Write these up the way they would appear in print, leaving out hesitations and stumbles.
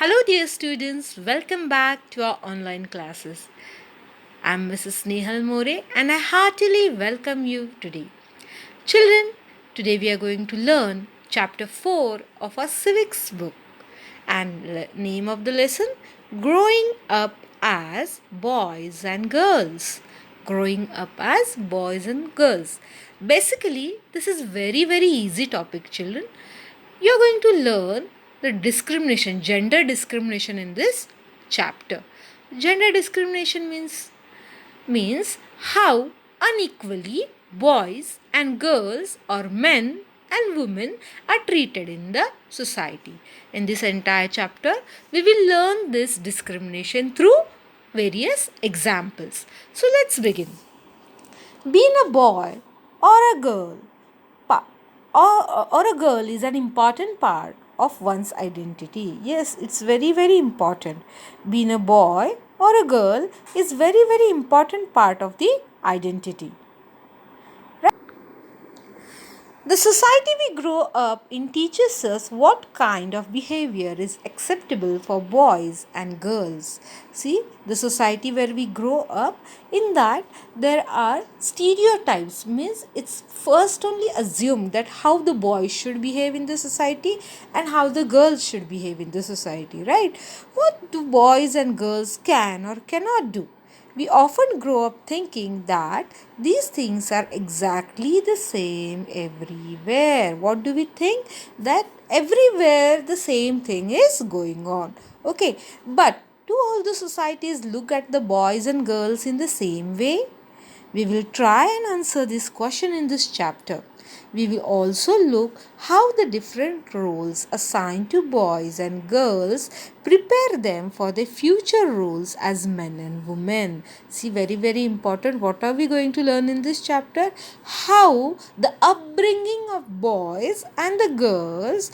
Hello, dear students. Welcome back to our online classes. I'm Mrs. Nehal More and I heartily welcome you today. Children, today we are going to learn chapter 4 of our civics book. And name of the lesson, Growing Up as Boys and Girls. Growing up as boys and girls. Basically, this is very easy topic, children. You're going to learn the discrimination, gender discrimination in this chapter. Gender discrimination means how unequally boys and girls or men and women are treated in the society. In this entire chapter, we will learn this discrimination through various examples. So let's begin. Being a boy or a girl or a girl is an important part of one's identity. Yes, it's very important. Being a boy or a girl is very important part of the identity. The society we grow up in teaches us what kind of behavior is acceptable for boys and girls. See, the society where we grow up, in that there are stereotypes, means it's first only assumed that how the boys should behave in the society and how the girls should behave in the society, right? What do boys and girls can or cannot do? We often grow up thinking that these things are exactly the same everywhere. What do we think? That everywhere the same thing is going on. Okay, but do all the societies look at the boys and girls in the same way? We will try and answer this question in this chapter. We will also look how the different roles assigned to boys and girls prepare them for their future roles as men and women. See, very important. What are we going to learn in this chapter? How the upbringing of boys and the girls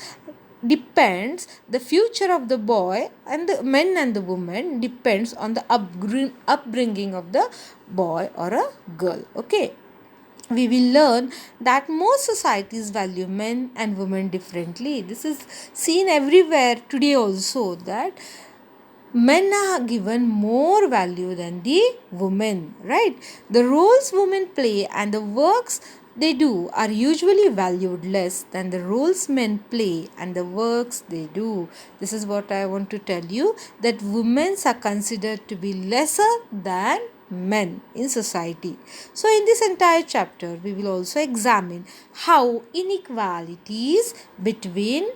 depends, the future of the boy and the men and the woman depends on the upbringing of the boy or a girl. Okay, we will learn that most societies value men and women differently. This is seen everywhere today also, that men are given more value than the women, right? The roles women play and the works they do are usually valued less than the roles men play and the works they do. This is what I want to tell you, that women are considered to be lesser than men in society. So in this entire chapter, we will also examine how inequalities between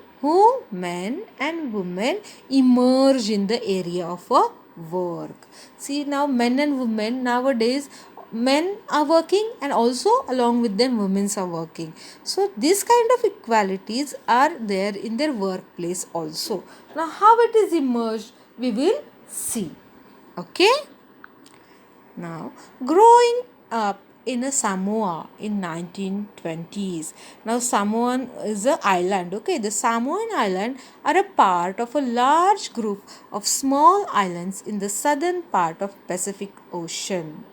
men and women emerge in the area of a work. See, now men and women nowadays, men are working and also along with them women are working. So this kind of equalities are there in their workplace also. Now how it is emerged, we will see. Okay. Now, growing up in a Samoa in 1920s. Now, Samoan is an island. Okay, the Samoan island are a part of a large group of small islands in the southern part of Pacific Ocean.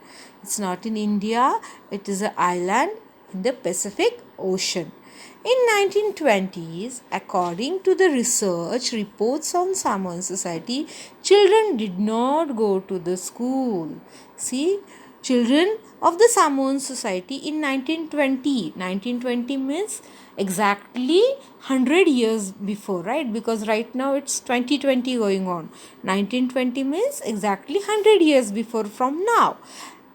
It's not in India. It is an island in the Pacific Ocean. In 1920s, according to the research reports on Samoan society, children did not go to the school. See, children of the Samoan society in 1920. 1920 means exactly 100 years before, right? Because right now it's 2020 going on. 1920 means exactly 100 years before from now.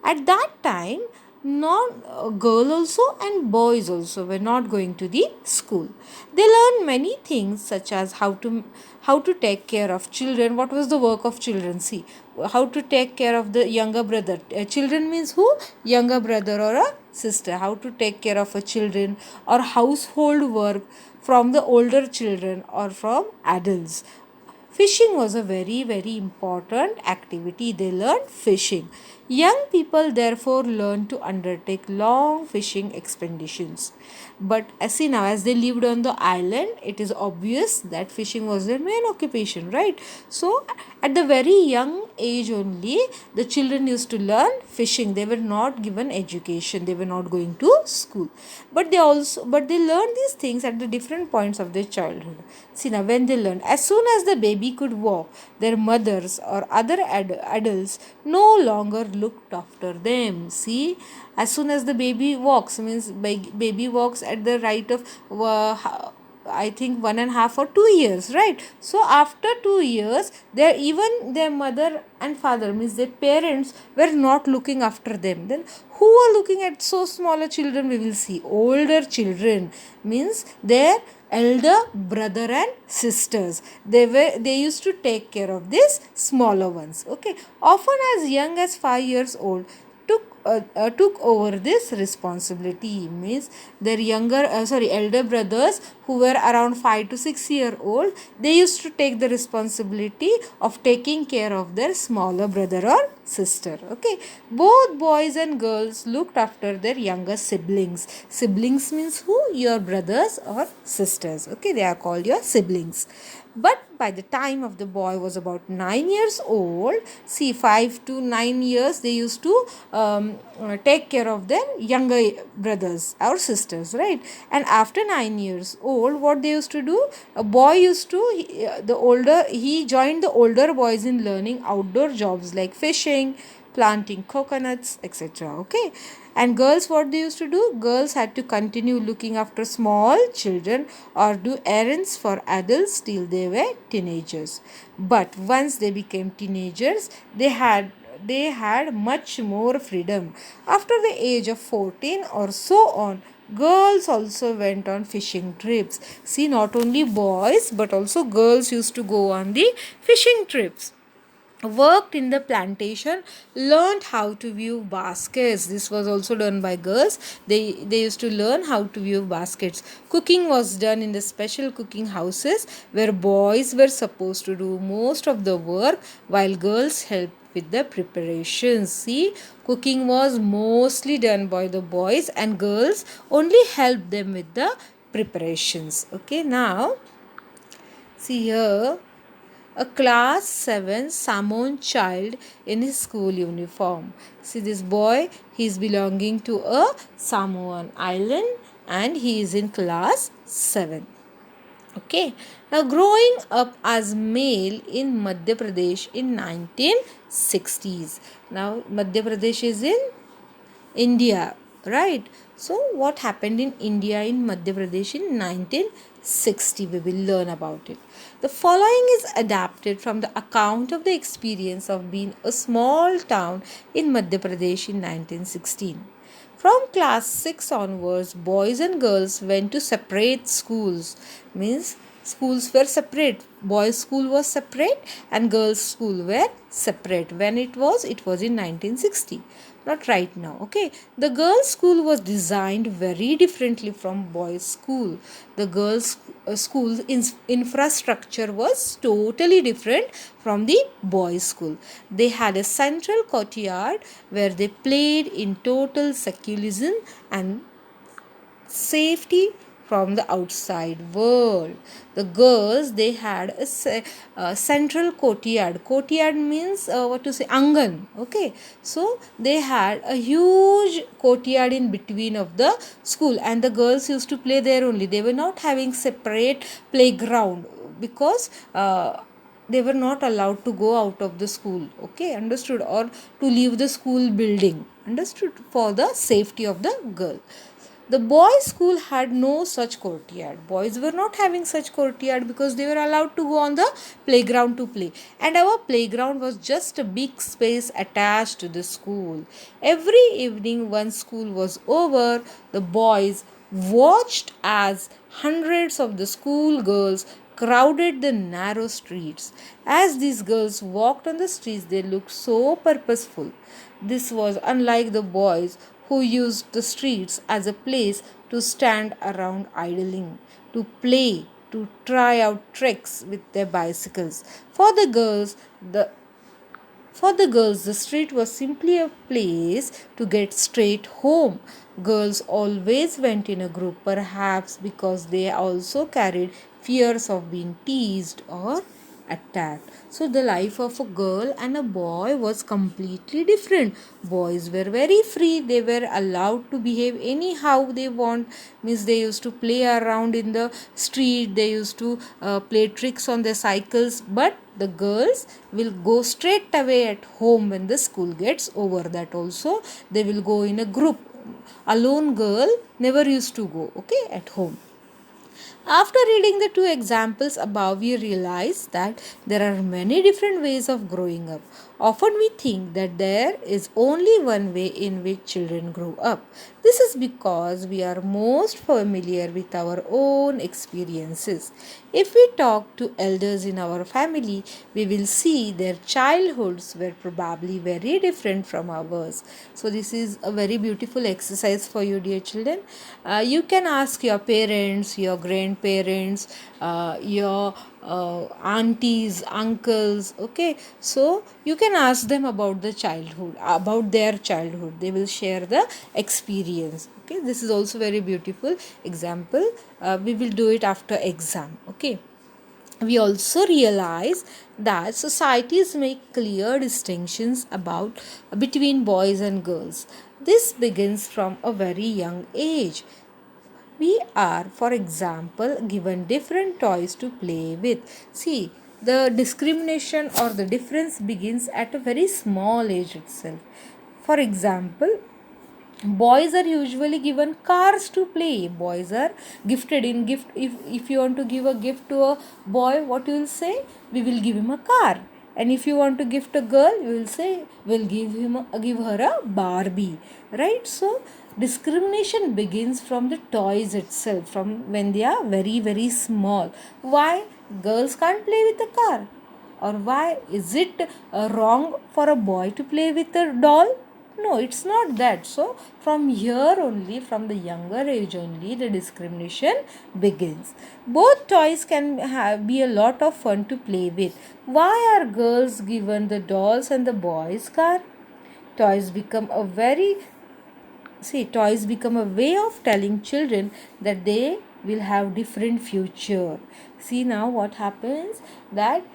At that time, not girl also and boys also were not going to the school. They learned many things, such as how to take care of children. What was the work of children? See, how to take care of the younger brother. Children means who? Younger brother or a sister. How to take care of a children, or household work from the older children or from adults. Fishing was a very important activity. They learned fishing. Young people therefore learned to undertake long fishing expeditions. But as see now, as they lived on the island, it is obvious that fishing was their main occupation, right? So, at the very young age only, the children used to learn fishing. They were not given education. They were not going to school. But they learned these things at the different points of their childhood. See now, when they learned, as soon as the baby could walk, their mothers or other adults no longer looked after them. See, as soon as the baby walks, means baby walks at the rate of I think 1.5 or 2 years, right? So after 2 years, their mother and father, means their parents, were not looking after them. Then who are looking at so smaller children? We will see older children, means their elder brother and sisters. They used to take care of these smaller ones. Okay, often as young as 5 years old, took over this responsibility, means their elder brothers who were around 5 to 6 year old, they used to take the responsibility of taking care of their smaller brother or sister. Okay, both boys and girls looked after their younger siblings. Siblings means who? Your brothers or sisters. Okay, they are called your siblings. But by the time of the boy was about 9 years old, see, 5 to 9 years, they used to take care of their younger brothers or sisters, right? And after 9 years old, what they used to do, a boy used to, he joined the older boys in learning outdoor jobs like fishing, planting coconuts, etc. Okay, and girls, what they used to do, girls had to continue looking after small children or do errands for adults till they were teenagers. But once they became teenagers, they had much more freedom. After the age of 14 or so on, girls also went on fishing trips. See, not only boys but also girls used to go on the fishing trips, worked in the plantation, learned how to weave baskets. This was also done by girls. They used to learn how to weave baskets. Cooking was done in the special cooking houses where boys were supposed to do most of the work while girls helped with the preparations. See, cooking was mostly done by the boys and girls only helped them with the preparations. Okay, now see here, a class 7 Samoan child in his school uniform. See this boy, he is belonging to a Samoan island and he is in class 7. Okay, now growing up as male in Madhya Pradesh in 1960s. Now Madhya Pradesh is in India, right? So, what happened in India in Madhya Pradesh in 1960? We will learn about it. The following is adapted from the account of the experience of being a small town in Madhya Pradesh in 1916. From class 6 onwards, boys and girls went to separate schools. Means schools were separate. Boys' school was separate and girls' school were separate. When it was in 1960. Not right now. Okay, the girls' school was designed very differently from boys' school. The girls' school's infrastructure was totally different from the boys' school. They had a central courtyard where they played in total secularism and safety from the outside world. The girls, they had a central courtyard. Courtyard means what to say, angan. Okay, so they had a huge courtyard in between of the school, and the girls used to play there only. They were not having separate playground because they were not allowed to go out of the school. Okay, understood, or to leave the school building, understood, for the safety of the girl. The boys' school had no such courtyard. Boys were not having such courtyard because they were allowed to go on the playground to play. And our playground was just a big space attached to the school. Every evening, once school was over, the boys watched as hundreds of the school girls crowded the narrow streets. As these girls walked on the streets, they looked so purposeful. This was unlike the boys who used the streets as a place to stand around idling, to play, to try out tricks with their bicycles. For the girls, For the girls, the street was simply a place to get straight home. Girls always went in a group, perhaps because they also carried fears of being teased or attacked. So the life of a girl and a boy was completely different. Boys were very free. They were allowed to behave anyhow they want. Means they used to play around in the street. They used to play tricks on their cycles. But the girls will go straight away at home when the school gets over. That also they will go in a group. Alone girl never used to go, okay, at home. After reading the two examples above, we realize that there are many different ways of growing up. Often we think that there is only one way in which children grow up. This is because we are most familiar with our own experiences. If we talk to elders in our family, we will see their childhoods were probably very different from ours. So, this is a very beautiful exercise for you, dear children. You can ask your parents, your grandparents, your aunties, uncles, okay. So, you can ask them about the childhood, about their childhood. They will share the experience. Okay, this is also very beautiful example. We will do it after exam. Okay, we also realize that societies make clear distinctions about between boys and girls. This begins from a very young age. We are, for example, given different toys to play with. See, the discrimination or the difference begins at a very small age itself. For example, boys are usually given cars to play. Boys are gifted in gift. If you want to give a gift to a boy, what you will say? We will give him a car. And if you want to gift a girl, you will say we'll give her a Barbie. Right? So discrimination begins from the toys itself, from when they are very, very small. Why? Girls can't play with a car. Or why is it wrong for a boy to play with a doll? No, it's not that. So, from here only, from the younger age only, the discrimination begins. Both toys can be a lot of fun to play with. Why are girls given the dolls and the boys car? Toys become a very toys become a way of telling children that they will have different future. See now what happens, that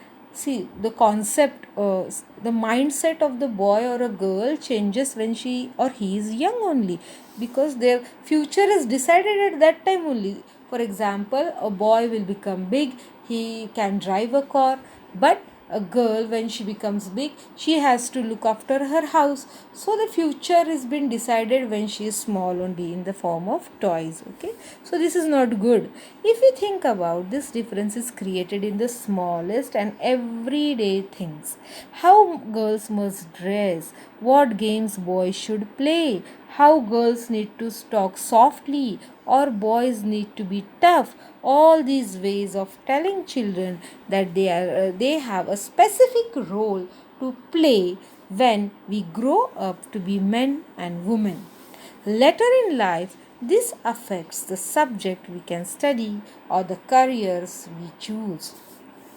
the concept, the mindset of the boy or a girl changes when she or he is young only, because their future is decided at that time only. For example, a boy will become big, he can drive a car, but a girl, when she becomes big, she has to look after her house. So the future is been decided when she is small only, in the form of toys. Okay, so this is not good. If we think about this, difference is created in the smallest and everyday things. How girls must dress, what games boys should play, how girls need to talk softly or boys need to be tough. All these ways of telling children that they have a specific role to play when we grow up to be men and women. Later in life, this affects the subject we can study or the careers we choose.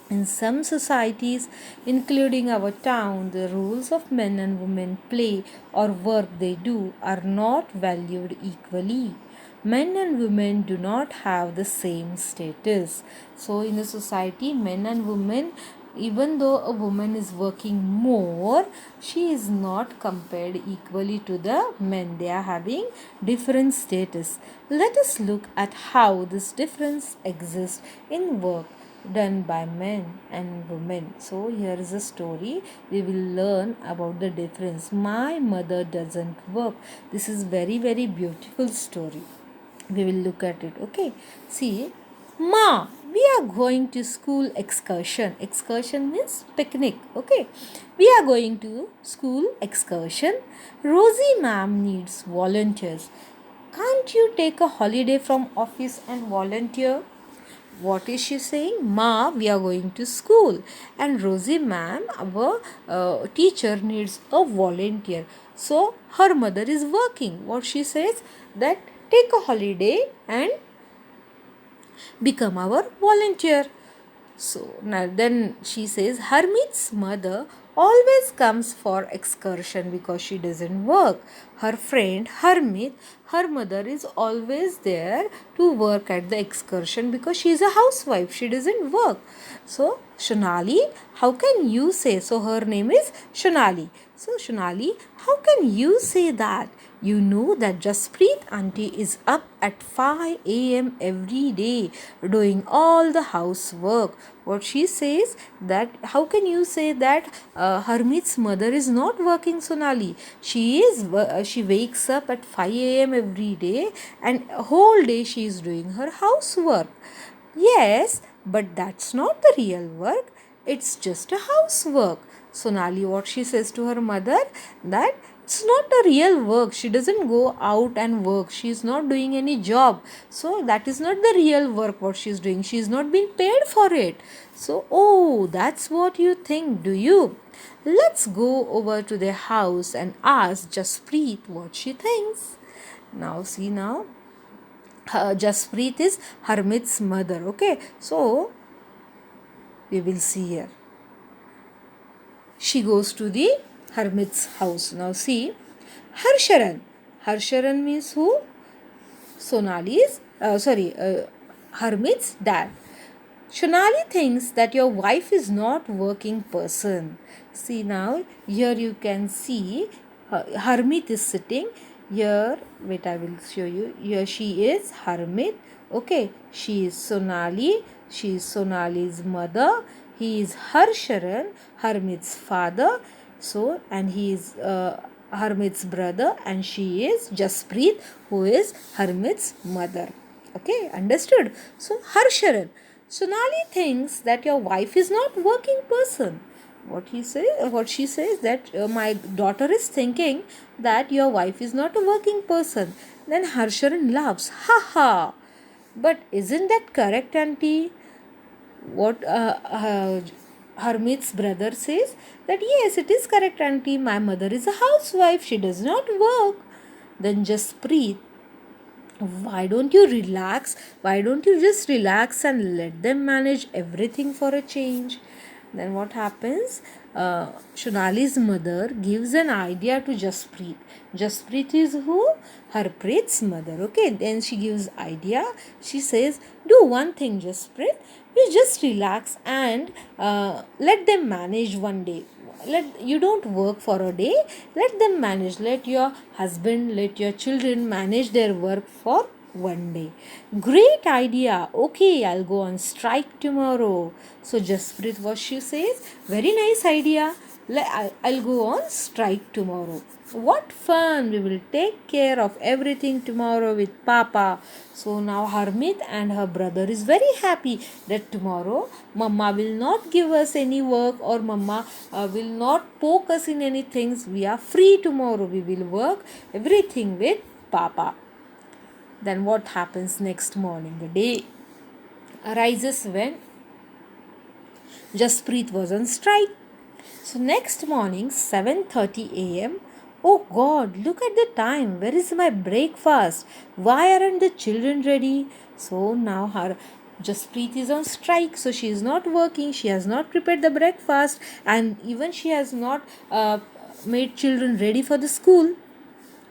In some societies, including our town, the roles of men and women play or work they do are not valued equally. Men and women do not have the same status. So, in a society, men and women, even though a woman is working more, she is not compared equally to the men. They are having different status. Let us look at how this difference exists in work done by men and women. So here is a story. We will learn about the difference. My mother doesn't work. This is very, very beautiful story. We will look at it. Okay, see, Ma, we are going to school excursion. Excursion means picnic. Okay, we are going to school excursion. Rosie ma'am needs volunteers. Can't you take a holiday from office and volunteer? What is she saying? Ma, we are going to school, and Rosie ma'am, our teacher, needs a volunteer. So her mother is working. What she says, that take a holiday and become our volunteer. So now then she says, Harmit's mother always comes for excursion because she doesn't work. Her friend Hermit, her mother is always there to work at the excursion because she is a housewife. She doesn't work. So Shonali, how can you say? So her name is Shonali. So Shonali, how can you say that? You know that Jaspreet auntie is up at 5 a.m. every day doing all the housework. What she says that how can you say that Hermit's mother is not working, Sonali? She wakes up at 5 a.m. every day and whole day she is doing her housework. Yes, but that's not the real work. It's just a housework. Sonali, what she says to her mother, that it's not a real work. She doesn't go out and work. She is not doing any job. So that is not the real work what she is doing. She is not being paid for it. So, oh, that's what you think, do you? Let's go over to their house and ask Jaspreet what she thinks. Now, see now. Jaspreet is Harmit's mother. Okay, so we will see here. She goes to the Harmit's house. Now see, Harsharan. Harsharan means who? Sonali's, Harmit's dad. Shonali thinks that your wife is not working person. See now, here you can see Harmit is sitting. Here, wait, I will show you. Here she is, Harmit. Okay, she is Sonali. She is Sonali's mother. He is Harsharan, Harmit's father. So, and he is Harmit's brother, and she is Jaspreet, who is Harmit's mother. Okay, understood? So, Harsharan. Sonali thinks that your wife is not working person. What she says that my daughter is thinking that your wife is not a working person. Then Harsharan laughs. Ha ha. But isn't that correct, auntie? What Harmit's brother says that yes, it is correct, auntie. My mother is a housewife. She does not work. Then Jaspreet, why don't you relax? Why don't you just relax and let them manage everything for a change? Then what happens? Shonali's mother gives an idea to Jaspreet. Jaspreet is who? Harpreet's mother. Okay, then she gives idea. She says, do one thing, Jaspreet. You just relax and let them manage one day. You don't work for a day. Let them manage. Let your husband, let your children manage their work for one day. Great idea. Okay, I'll go on strike tomorrow. So Jaspreet, what she says, very nice idea. I'll go on strike tomorrow. What fun! We will take care of everything tomorrow with Papa. So now Harmit and her brother is very happy that tomorrow Mama will not give us any work or Mama will not poke us in any things. We are free tomorrow. We will work everything with Papa. Then what happens next morning? The day arises when Jaspreet was on strike. So next morning, 7:30 a.m. Oh God, look at the time. Where is my breakfast? Why aren't the children ready? So now her Jaspreet is on strike, so she is not working. She has not prepared the breakfast, and even she has not made children ready for the school.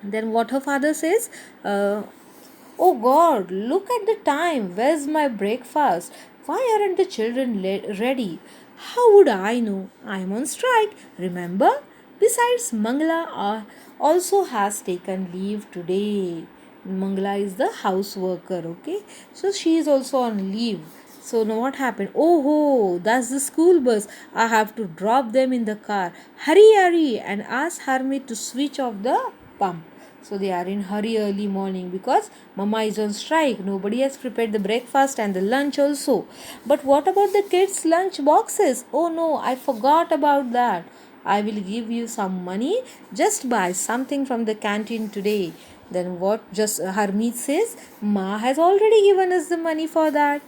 Then what her father says? Oh God, look at the time. Where's my breakfast? Why aren't the children ready? How would I know? I am on strike. Remember? Besides, Mangala also has taken leave today. Mangala is the house worker, okay? So she is also on leave. So now what happened? Oh, that's the school bus. I have to drop them in the car. Hurry, hurry, and ask Harmit to switch off the pump. So they are in hurry early morning because Mama is on strike. Nobody has prepared the breakfast and the lunch also. But what about the kids' lunch boxes? Oh no, I forgot about that. I will give you some money. Just buy something from the canteen today. Then what just Harmeet says, Ma has already given us the money for that.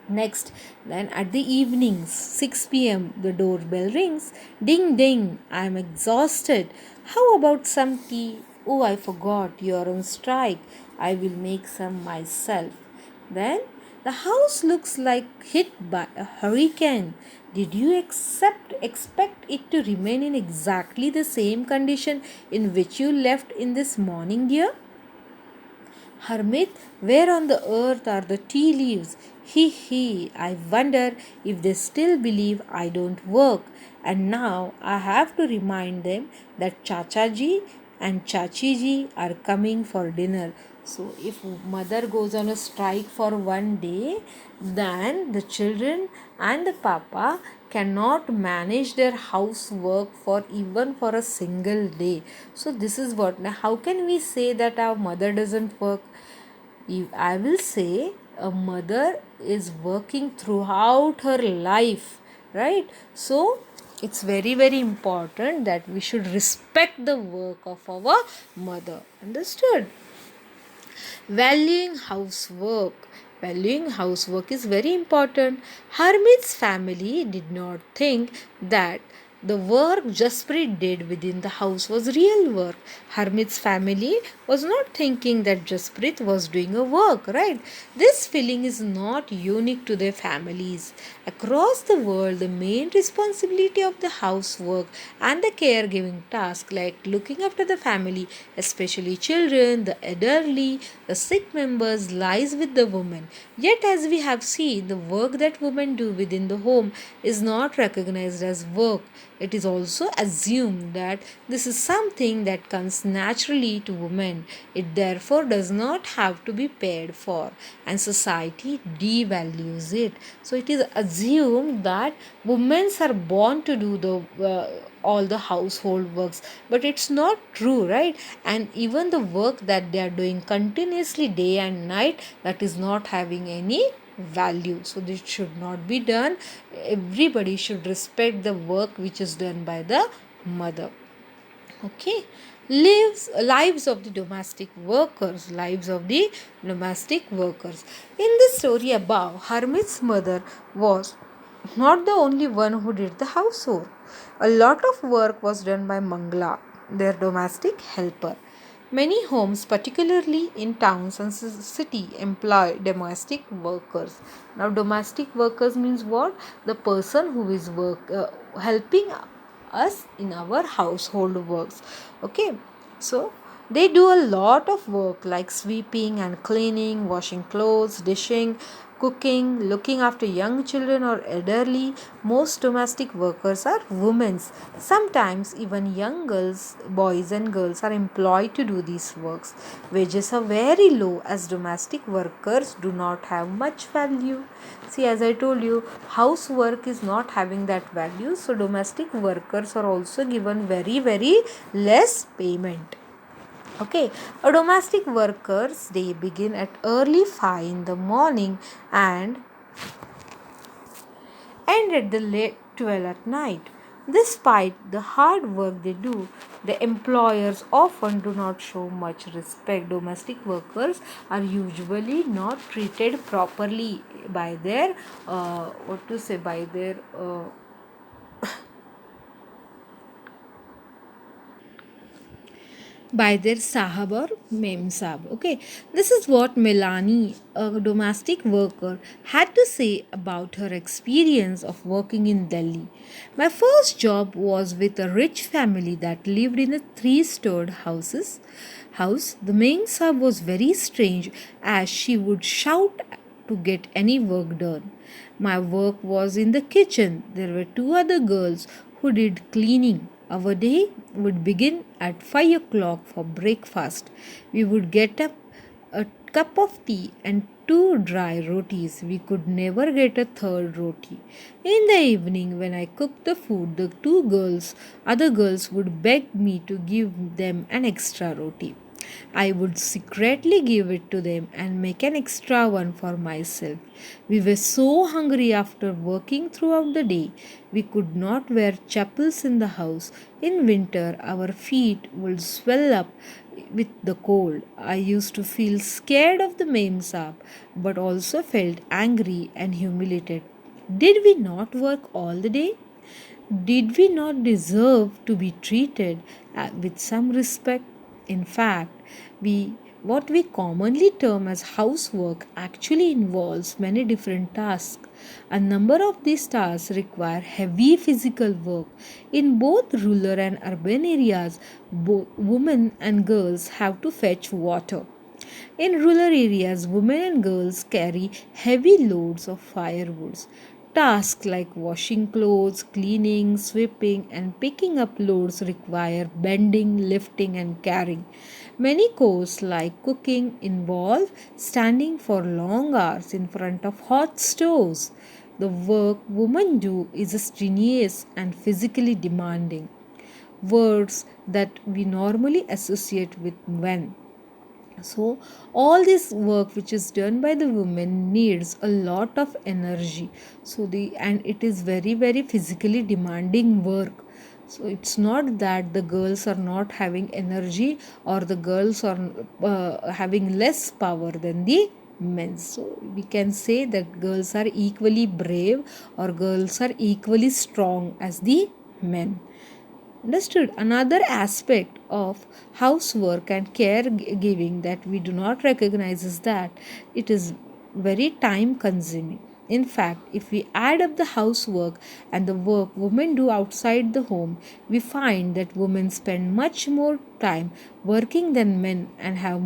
Next, then at the evenings, 6 p.m., the doorbell rings. Ding ding, I am exhausted. How about some tea? Oh, I forgot, you are on strike. I will make some myself. Then The house looks like hit by a hurricane. Did you expect it to remain in exactly the same condition in which you left in this morning, dear? Hermit, where on the earth are the tea leaves? He, I wonder if they still believe I don't work. And now I have to remind them that Chachaji and Chachiji are coming for dinner. So, if mother goes on a strike for one day, then the children and the papa cannot manage their housework for even for a single day. So this is what, now how can we say that our mother doesn't work? If I will say a mother is working throughout her life, right? So it's very very important that we should respect the work of our mother. Understood? Valuing housework. Valuing housework is very important. Hermit's family did not think that the work Jasprit did within the house was real work. Hermit's family was not thinking that Jasprit was doing a work, right? This feeling is not unique to their families. Across the world, the main responsibility of the housework and the caregiving task, like looking after the family, especially children, the elderly, the sick members, lies with the woman. Yet, as we have seen, the work that women do within the home is not recognized as work. It is also assumed that this is something that comes naturally to women. It therefore does not have to be paid for, and society devalues it. So it is assumed that women are born to do the all the household works, but it's not true, right? And even the work that they are doing continuously day and night, that is not having any value. So this should not be done. Everybody should respect the work which is done by the mother. Okay. Lives of the domestic workers. Lives of the domestic workers. In the story above, Hermit's mother was not the only one who did the housework. A lot of work was done by Mangla, their domestic helper. Many homes, particularly in towns and city, employ domestic workers. Now, domestic workers means what? The person who is helping us in our household works. Okay, so they do a lot of work like sweeping and cleaning, washing clothes, dishing, cooking, looking after young children or elderly. Most domestic workers are women. Sometimes even young girls, boys and girls are employed to do these works. Wages are very low as domestic workers do not have much value. See, as I told you, housework is not having that value, so domestic workers are also given very very less payment. Okay, a domestic workers they begin at early 5 in the morning and end at the late 12 at night. Despite the hard work they do, the employers often do not show much respect. Domestic workers are usually not treated properly by their by their by their sahab or mem sahab. Okay, this is what Melanie, a domestic worker, had to say about her experience of working in Delhi. My first job was with a rich family that lived in a three-storied house. The mem sahab was very strange as she would shout to get any work done. My work was in the kitchen. There were two other girls who did cleaning. Our day would begin at 5 o'clock for breakfast. We would get up a cup of tea and two dry rotis. We could never get a third roti. In the evening, when I cooked the food, the other girls would beg me to give them an extra roti. I would secretly give it to them and make an extra one for myself. We were so hungry after working throughout the day, we could not wear chappals in the house. In winter, our feet would swell up with the cold. I used to feel scared of the mem sahib, but also felt angry and humiliated. Did we not work all the day? Did we not deserve to be treated with some respect? In fact, we What we commonly term as housework actually involves many different tasks. A number of these tasks require heavy physical work. In both rural and urban areas, both women and girls have to fetch water. In rural areas, women and girls carry heavy loads of firewoods. Tasks like washing clothes, cleaning, sweeping, and picking up loads require bending, lifting, and carrying. Many chores, like cooking, involve standing for long hours in front of hot stoves. The work women do is strenuous and physically demanding. Words that we normally associate with men. So all this work which is done by the women needs a lot of energy. So the and it is very physically demanding work. So it's not that the girls are not having energy, or the girls are having less power than the men. So we can say that girls are equally brave, or girls are equally strong as the men. Understood? Another aspect of housework and caregiving that we do not recognize is that it is very time consuming. In fact, if we add up the housework and the work women do outside the home, we find that women spend much more time working than men and have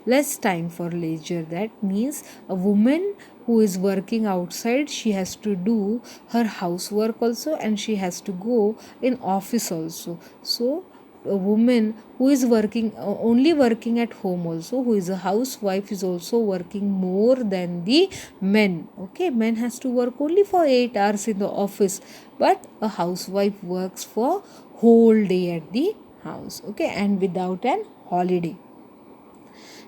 less time for leisure. That means a woman who is working outside, she has to do her housework also, and she has to go in office also. So a woman who is working only working at home also, who is a housewife, is also working more than the men. Okay, men has to work only for 8 hours in the office, but a housewife works for whole day at the house, okay, and without an holiday.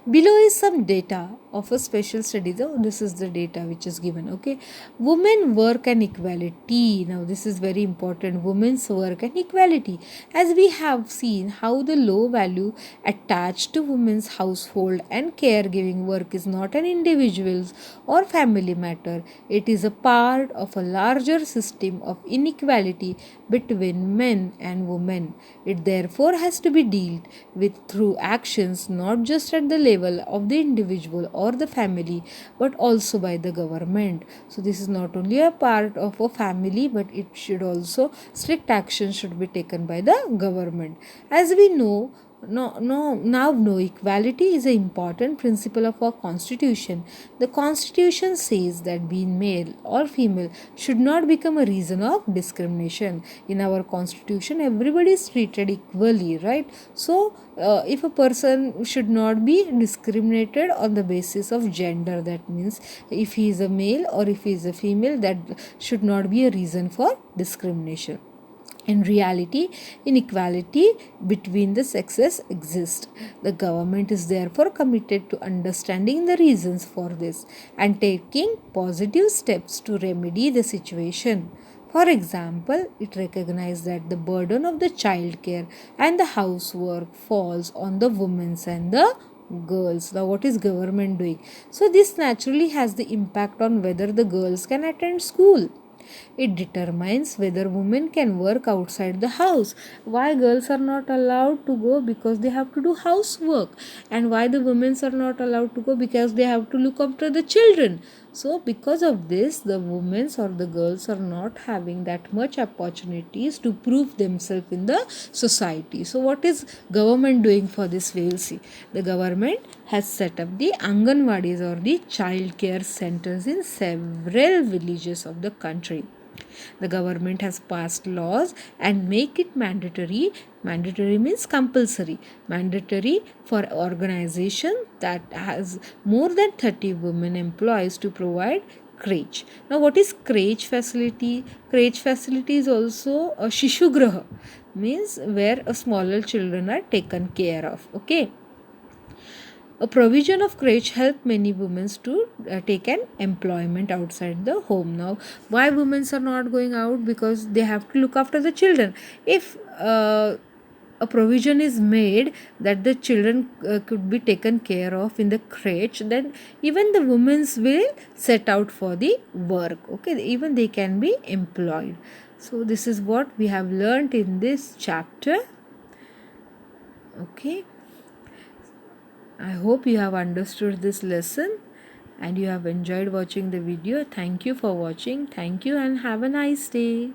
Below is some data of a special study. Though this is the data which is given. Okay, women work and equality. Now this is very important. Women's work and equality. As we have seen how the low value attached to women's household and caregiving work is not an individual's or family matter. It is a part of a larger system of inequality between men and women. It therefore has to be dealt with through actions not just at the level of the individual or the family, but also by the government. So this is not only a part of a family, but it should also, strict action should be taken by the government. As we know, now equality is an important principle of our constitution. The constitution says that being male or female should not become a reason of discrimination. In our constitution, everybody is treated equally, right? So if a person should not be discriminated on the basis of gender, that means if he is a male or if he is a female, that should not be a reason for discrimination. In reality, inequality between the sexes exists. The government is therefore committed to understanding the reasons for this and taking positive steps to remedy the situation. For example, it recognizes that the burden of the child care and the housework falls on the women and the girls. Now what is government doing? So this naturally has the impact on whether the girls can attend school. It determines whether women can work outside the house. Why girls are not allowed to go? Because they have to do housework. And why the women are not allowed to go? Because they have to look after the children. So because of this, the women or the girls are not having that much opportunities to prove themselves in the society. So what is government doing for this? We will see. The government has set up the Anganwadis or the child care centers in several villages of the country. The government has passed laws and make it mandatory. Mandatory means compulsory. Mandatory for organization that has more than 30 women employees to provide crèche. Now what is crèche facility? Crèche facility is also a shishugraha, means where a smaller children are taken care of. Okay. A provision of crèche help many women to take an employment outside the home. Now, why women are not going out? Because they have to look after the children. If a provision is made that the children could be taken care of in the crèche, then even the women will set out for the work. Okay, even they can be employed. So this is what we have learnt in this chapter. Okay. I hope you have understood this lesson and you have enjoyed watching the video. Thank you for watching. Thank you and have a nice day.